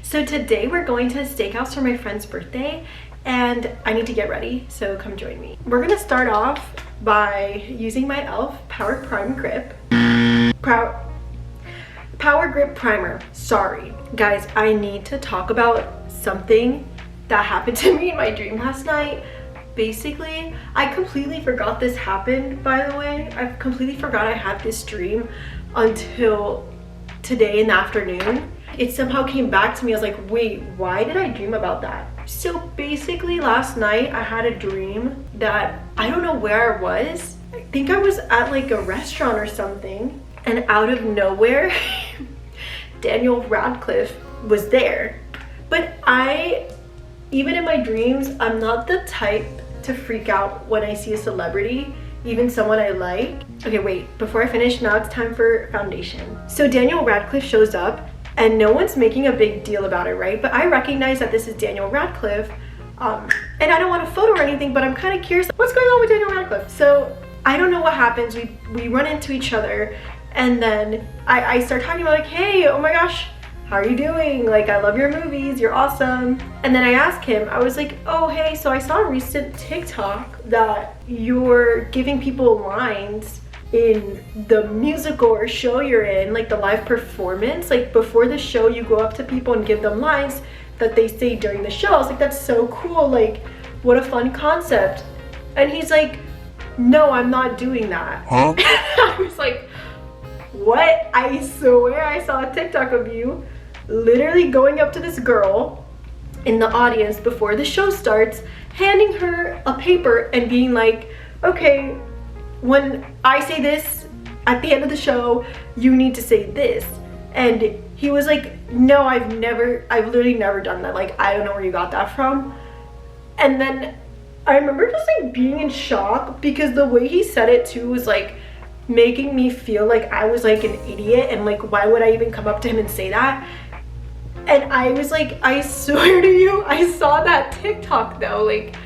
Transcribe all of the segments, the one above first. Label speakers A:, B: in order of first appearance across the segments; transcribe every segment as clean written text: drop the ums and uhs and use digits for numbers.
A: So today we're going to a steakhouse for my friend's birthday and I need to get ready, so come join me. We're gonna start off by using my e.l.f. Power Grip Primer. Sorry. Guys, I need to talk about something that happened to me in my dream last night. Basically, I completely forgot this happened, by the way. I completely forgot I had this dream until today in the afternoon. It somehow came back to me. I was like, wait, why did I dream about that? So basically last night I had a dream that I don't know where I was. I think I was at like a restaurant or something, and out of nowhere Daniel Radcliffe was there. But even in my dreams, I'm not the type to freak out when I see a celebrity, even someone I like. Okay, wait, before I finish, now it's time for foundation. So Daniel Radcliffe shows up and no one's making a big deal about it, right? But I recognize that this is Daniel Radcliffe, and I don't want a photo or anything, but I'm kind of curious, what's going on with Daniel Radcliffe? So I don't know what happens. We run into each other, and then I start talking about like, hey, oh my gosh, how are you doing? Like, I love your movies, you're awesome. And then I asked him, I was like, oh, hey, so I saw a recent TikTok that you're giving people lines in the musical or show you're in, like the live performance. Like before the show, you go up to people and give them lines that they say during the show. I was like, that's so cool. Like, what a fun concept. And he's like, no, I'm not doing that. Huh? I was like, what? I swear I saw a TikTok of you literally going up to this girl in the audience before the show starts, handing her a paper and being like, okay, when I say this at the end of the show, you need to say this. And he was like, no, I've literally never done that. Like, I don't know where you got that from. And then I remember just like being in shock because the way he said it too was like making me feel like I was like an idiot, and like, why would I even come up to him and say that? And I was like, I swear to you, I saw that TikTok though. Like,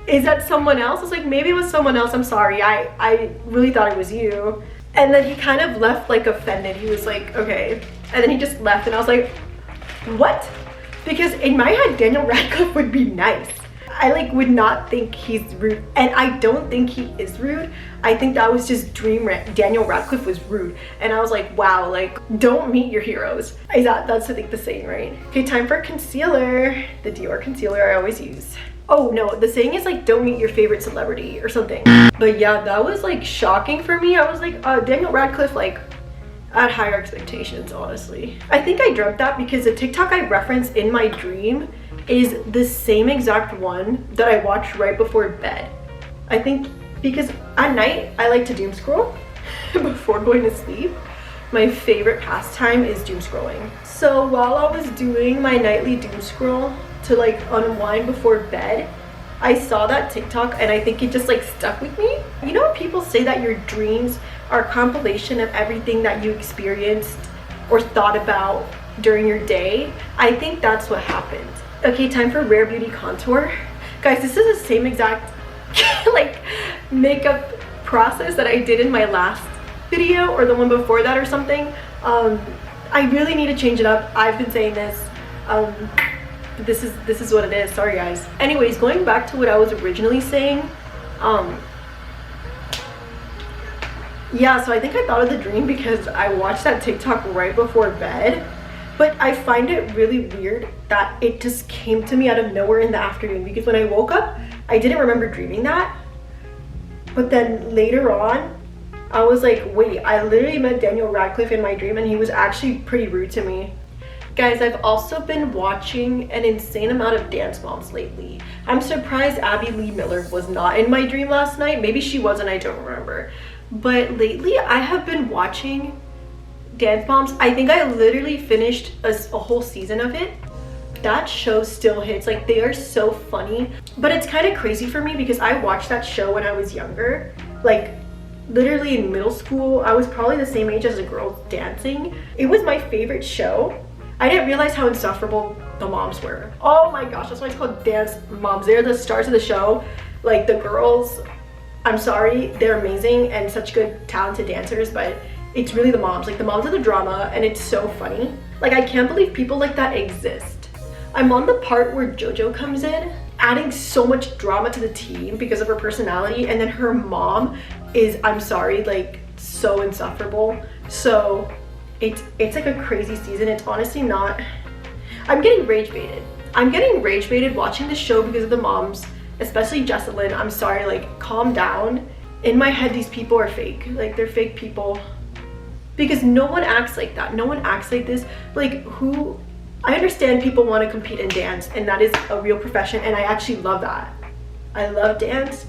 A: is that someone else? I was like, maybe it was someone else. I'm sorry. I really thought it was you. And then he kind of left like offended. He was like, okay. And then he just left, and I was like, what? Because in my head, Daniel Radcliffe would be nice. I like would not think he's rude, and I don't think he is rude. I think that was just Daniel Radcliffe was rude, and I was like, wow, like, don't meet your heroes. That's I think the saying, right? Okay, time for concealer. The Dior concealer I always use. Oh no, the saying is like, don't meet your favorite celebrity or something. But yeah, that was like shocking for me. I was like, Daniel Radcliffe, like, I had higher expectations, honestly. I think I dreamt that because the TikTok I referenced in my dream is the same exact one that I watched right before bed. I think because at night I like to doom scroll before going to sleep. My favorite pastime is doom scrolling. So while I was doing my nightly doom scroll to like unwind before bed, I saw that TikTok and I think it just like stuck with me. You know, people say that your dreams are a compilation of everything that you experienced or thought about during your day. I think that's what happened. Okay, time for Rare Beauty contour. Guys, this is the same exact like makeup process that I did in my last video or the one before that or something. I really need to change it up. I've been saying this. This is what it is. Sorry guys. Anyways, going back to what I was originally saying, yeah, so I think I thought of the dream because I watched that TikTok right before bed. But I find it really weird that it just came to me out of nowhere in the afternoon, because when I woke up, I didn't remember dreaming that. But then later on, I was like, wait, I literally met Daniel Radcliffe in my dream and he was actually pretty rude to me. Guys, I've also been watching an insane amount of Dance Moms lately. I'm surprised Abby Lee Miller was not in my dream last night. Maybe she was and I don't remember. But lately, I have been watching Dance Moms. I think I literally finished a whole season of it. That show still hits. Like, they are so funny. But it's kind of crazy for me because I watched that show when I was younger. Like, literally in middle school. I was probably the same age as the girls dancing. It was my favorite show. I didn't realize how insufferable the moms were. Oh my gosh, that's why it's called Dance Moms. They're the stars of the show. Like, the girls, I'm sorry, they're amazing and such good talented dancers, but it's really the moms. Like, the moms are the drama and it's so funny. Like, I can't believe people like that exist. I'm on the part where JoJo comes in, adding so much drama to the team because of her personality, and then her mom is, I'm sorry, like, so insufferable. So it's like a crazy season. It's honestly not, I'm getting rage baited. I'm getting rage baited watching the show because of the moms, especially Jesselyn. I'm sorry, like, calm down. In my head, these people are fake. Like, they're fake people. Because no one acts like that. No one acts like this. Like, who, I understand people want to compete in dance, and that is a real profession, and I actually love that. I love dance.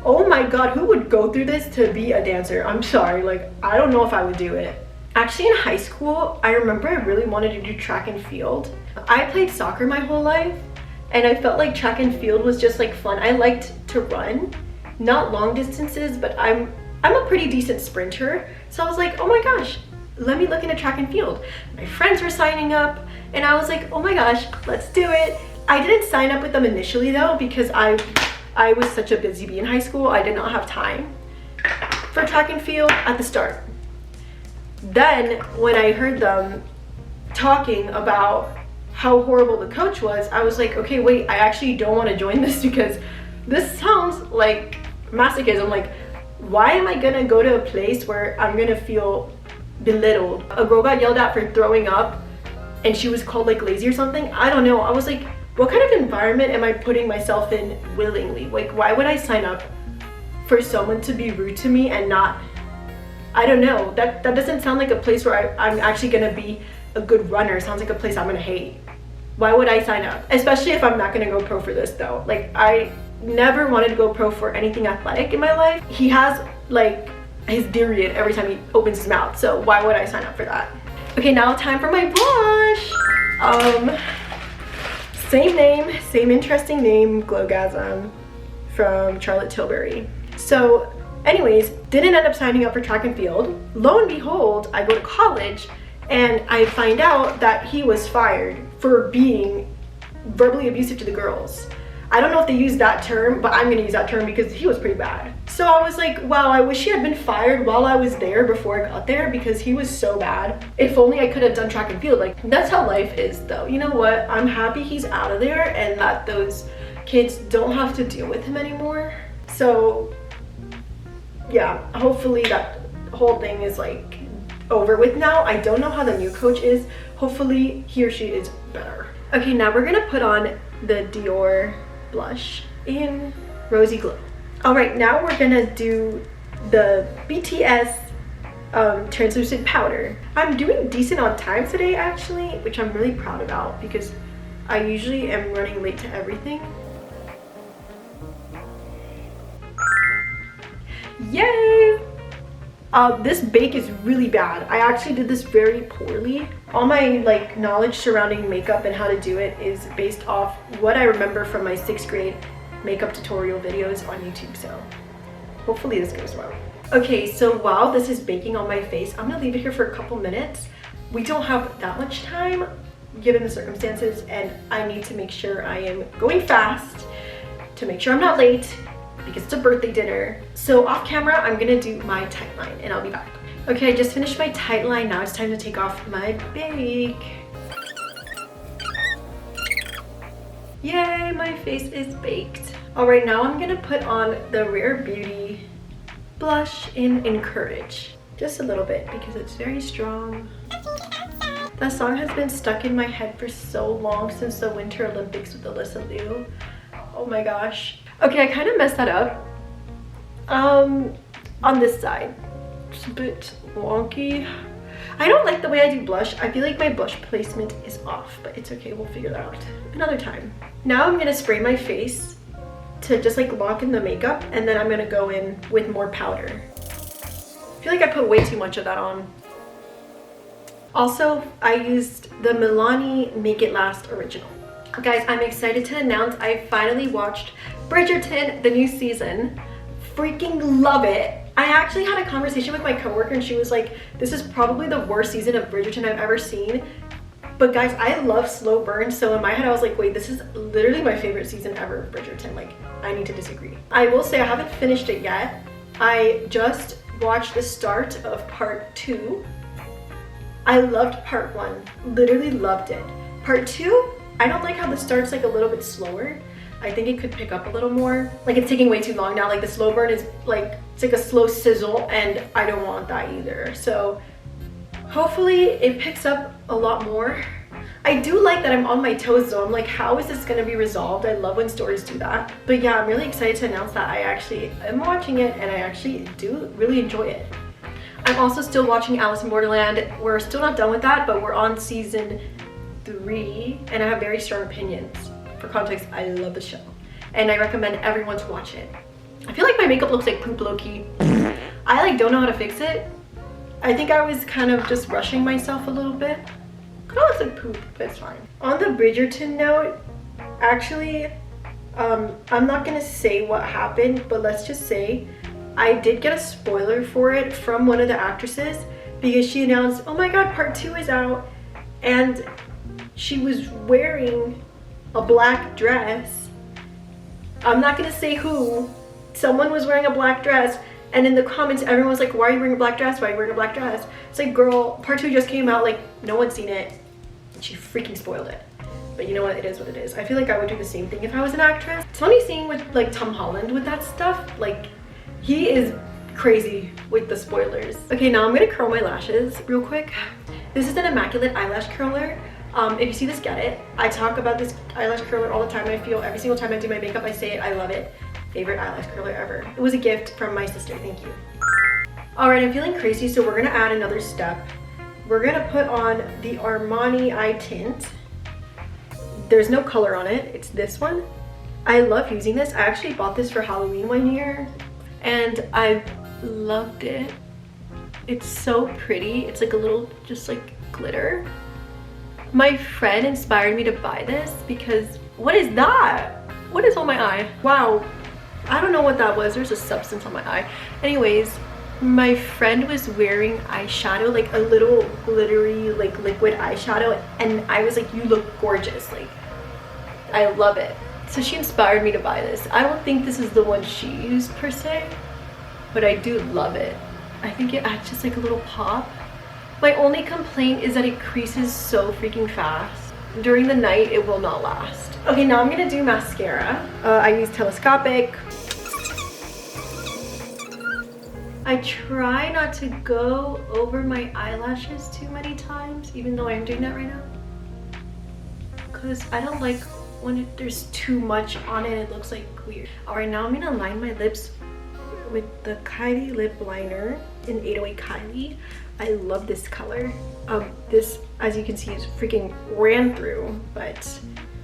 A: Oh my god, who would go through this to be a dancer? I'm sorry, like, I don't know if I would do it. Actually, in high school, I remember I really wanted to do track and field. I played soccer my whole life, and I felt like track and field was just like fun. I liked to run, not long distances, but I'm a pretty decent sprinter. So I was like, oh my gosh, let me look into track and field. My friends were signing up, and I was like, oh my gosh, let's do it. I didn't sign up with them initially though, because I was such a busy bee in high school. I did not have time for track and field at the start. Then when I heard them talking about how horrible the coach was, I was like, okay, wait, I actually don't want to join this because this sounds like masochism. Like, why am I gonna go to a place where I'm gonna feel belittled? A girl got yelled at for throwing up and she was called like lazy or something. I don't know. I was like, what kind of environment am I putting myself in willingly? Like, why would I sign up for someone to be rude to me and not, I don't know. That doesn't sound like a place where I'm actually gonna be a good runner. It sounds like a place I'm gonna hate. Why would I sign up? Especially if I'm not gonna go pro for this though. Like, I never wanted to go pro for anything athletic in my life. He has like his period every time he opens his mouth, so why would I sign up for that? Okay, now time for my blush. Same name, same interesting name, Glowgasm, from Charlotte Tilbury. So anyways, didn't end up signing up for track and field. Lo and behold, I go to college and I find out that he was fired for being verbally abusive to the girls. I don't know if they use that term, but I'm gonna use that term because he was pretty bad. So I was like, wow, I wish he had been fired while I was there before I got there because he was so bad. If only I could have done track and field. Like, that's how life is though. You know what? I'm happy he's out of there and that those kids don't have to deal with him anymore. So yeah, hopefully that whole thing is like over with now. I don't know how the new coach is. Hopefully he or she is better. Okay, now we're gonna put on the Dior blush in Rosy Glow. All right, now we're gonna do the BTS translucent powder. I'm doing decent on time today actually, which I'm really proud about because I usually am running late to everything. Yay! This bake is really bad. I actually did this very poorly. All my like knowledge surrounding makeup and how to do it is based off what I remember from my 6th grade makeup tutorial videos on YouTube, so hopefully this goes well. Okay, so while this is baking on my face, I'm gonna leave it here for a couple minutes. We don't have that much time given the circumstances, and I need to make sure I am going fast to make sure I'm not late because it's a birthday dinner. So off camera, I'm gonna do my tight line and I'll be back. Okay, I just finished my tight line. Now it's time to take off my bake. Yay, my face is baked. All right, now I'm gonna put on the Rare Beauty blush in Encourage. Just a little bit because it's very strong. That song has been stuck in my head for so long since the Winter Olympics with Alyssa. Oh my gosh. Okay, I kind of messed that up. On this side, it's a bit wonky. I don't like the way I do blush. I feel like my blush placement is off, but it's okay, we'll figure that out another time. Now I'm gonna spray my face to just like lock in the makeup, and then I'm gonna go in with more powder. I feel like I put way too much of that on. Also, I used the Milani Make It Last Original. Guys, I'm excited to announce I finally watched Bridgerton, the new season. Freaking love it. I actually had a conversation with my coworker and she was like, this is probably the worst season of Bridgerton I've ever seen. But guys, I love slow burn, so in my head I was like, wait, this is literally my favorite season ever of Bridgerton. Like, I need to disagree. I will say I haven't finished it yet. I just watched the start of part 2. I loved part 1, literally loved it. Part 2, I don't like how this starts like a little bit slower. I think it could pick up a little more. Like it's taking way too long now. Like the slow burn is like, it's like a slow sizzle and I don't want that either. So hopefully it picks up a lot more. I do like that I'm on my toes though. I'm like, how is this gonna be resolved? I love when stories do that. But yeah, I'm really excited to announce that I actually am watching it and I actually do really enjoy it. I'm also still watching Alice in Borderland. We're still not done with that, but we're on season 3 and I have very strong opinions. For context, I love the show and I recommend everyone to watch it. I feel like my makeup looks like poop low-key. I like don't know how to fix it. I think I was kind of just rushing myself a little bit. Kind of looks like poop, but it's fine. On the Bridgerton note, actually, I'm not gonna say what happened, but let's just say I did get a spoiler for it from one of the actresses because she announced, oh my god, part 2 is out, and she was wearing a black dress. I'm not gonna say who. Someone was wearing a black dress, and in the comments everyone was like, why are you wearing a black dress? Why are you wearing a black dress? It's like, girl, part 2 just came out, like no one's seen it. She freaking spoiled it. But you know what, it is what it is. I feel like I would do the same thing if I was an actress. It's funny seeing with like Tom Holland with that stuff. Like he is crazy with the spoilers. Okay, now I'm gonna curl my lashes real quick. This is an immaculate eyelash curler. If you see this, get it. I talk about this eyelash curler all the time. I feel every single time I do my makeup, I say it, I love it. Favorite eyelash curler ever. It was a gift from my sister, thank you. All right, I'm feeling crazy, so we're gonna add another step. We're gonna put on the Armani eye tint. There's no color on it, it's this one. I love using this. I actually bought this for Halloween one year and I loved it. It's so pretty. It's like a little, just like glitter. My friend inspired me to buy this because, what is that? What is on my eye? Wow, I don't know what that was. There's a substance on my eye. Anyways, my friend was wearing eyeshadow, like a little glittery, like liquid eyeshadow, and I was like, you look gorgeous. Like, I love it. So she inspired me to buy this. I don't think this is the one she used per se, but I do love it. I think it adds just like a little pop. My only complaint is that it creases so freaking fast. During the night, it will not last. Okay, now I'm gonna do mascara. I use telescopic. I try not to go over my eyelashes too many times, even though I'm doing that right now. Because I don't like when there's too much on it, it looks like weird. All right, now I'm gonna line my lips with the Kylie lip liner in 808 Kylie. I love this color. This, as you can see, is freaking ran through, but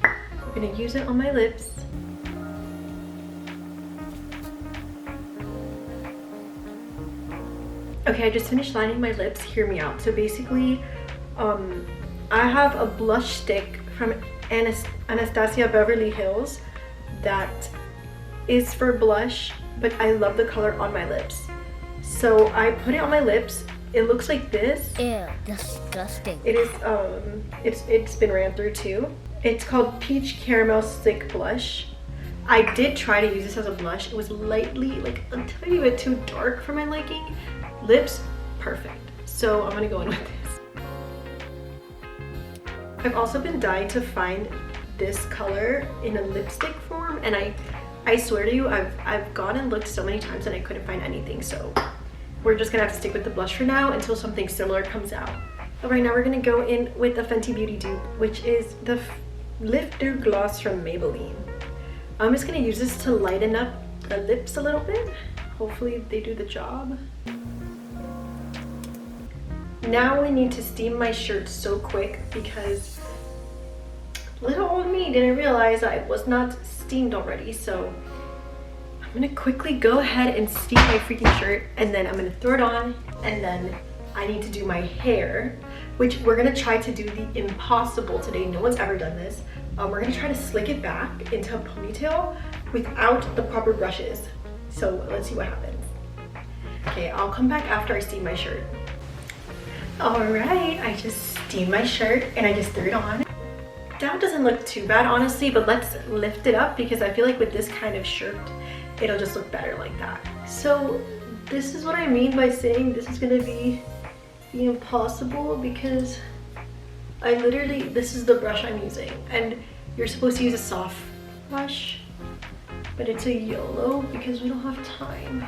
A: I'm gonna use it on my lips. Okay, I just finished lining my lips. Hear me out. So basically, I have a blush stick from Anastasia Beverly Hills that is for blush, but I love the color on my lips. So I put it on my lips. It looks like this.
B: Ew, disgusting.
A: It is, it's been ran through too. It's called Peach Caramel Stick Blush. I did try to use this as a blush. It was lightly, like a tiny bit too dark for my liking. Lips, perfect. So I'm gonna go in with this. I've also been dying to find this color in a lipstick form, and I swear to you, I've gone and looked so many times and I couldn't find anything, so we're just gonna have to stick with the blush for now until something similar comes out. But right now we're gonna go in with the Fenty Beauty dupe, which is the Lifter Gloss from Maybelline. I'm just gonna use this to lighten up the lips a little bit. Hopefully they do the job. Now I need to steam my shirt so quick because little old me didn't realize I was not steamed already, so I'm gonna quickly go ahead and steam my freaking shirt, and then I'm gonna throw it on, and then I need to do my hair, which we're gonna try to do the impossible today. No one's ever done this. We're gonna try to slick it back into a ponytail without the proper brushes. So let's see what happens. Okay, I'll come back after I steam my shirt. All right, I just steamed my shirt and I just threw it on. That doesn't look too bad, honestly, but let's lift it up because I feel like with this kind of shirt, it'll just look better like that. So this is what I mean by saying this is gonna be the impossible because I literally, this is the brush I'm using, and you're supposed to use a soft brush, but it's a YOLO because we don't have time.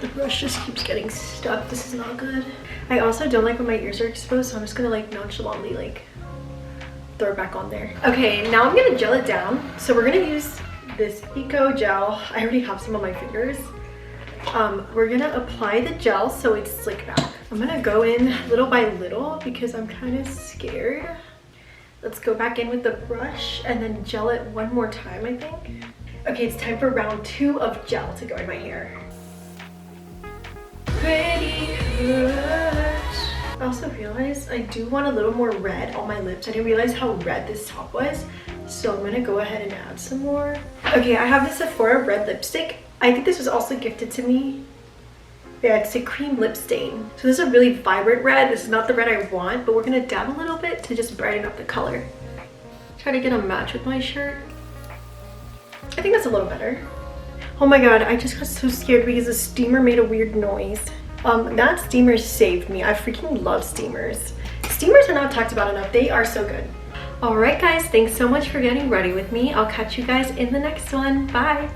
A: The brush just keeps getting stuck. This is not good. I also don't like when my ears are exposed, so I'm just gonna like nonchalantly like throw it back on there. Okay, now I'm gonna gel it down. So we're gonna use this Eco Gel. I already have some on my fingers. We're gonna apply the gel so it's slick back. I'm gonna go in little by little because I'm kind of scared. Let's go back in with the brush and then gel it one more time, I think. Okay, it's time for round 2 of gel to go in my hair. Pretty crush. I also realized I do want a little more red on my lips. I didn't realize how red this top was, so I'm gonna go ahead and add some more. Okay, I have this Sephora red lipstick. I think this was also gifted to me. Yeah, it's a cream lip stain. So this is a really vibrant red. This is not the red I want, but we're gonna dab a little bit to just brighten up the color. Try to get a match with my shirt. I think that's a little better. Oh my god, I just got so scared because the steamer made a weird noise. That steamer saved me. I freaking love steamers. Steamers are not talked about enough. They are so good. All right, guys, thanks so much for getting ready with me. I'll catch you guys in the next one. Bye.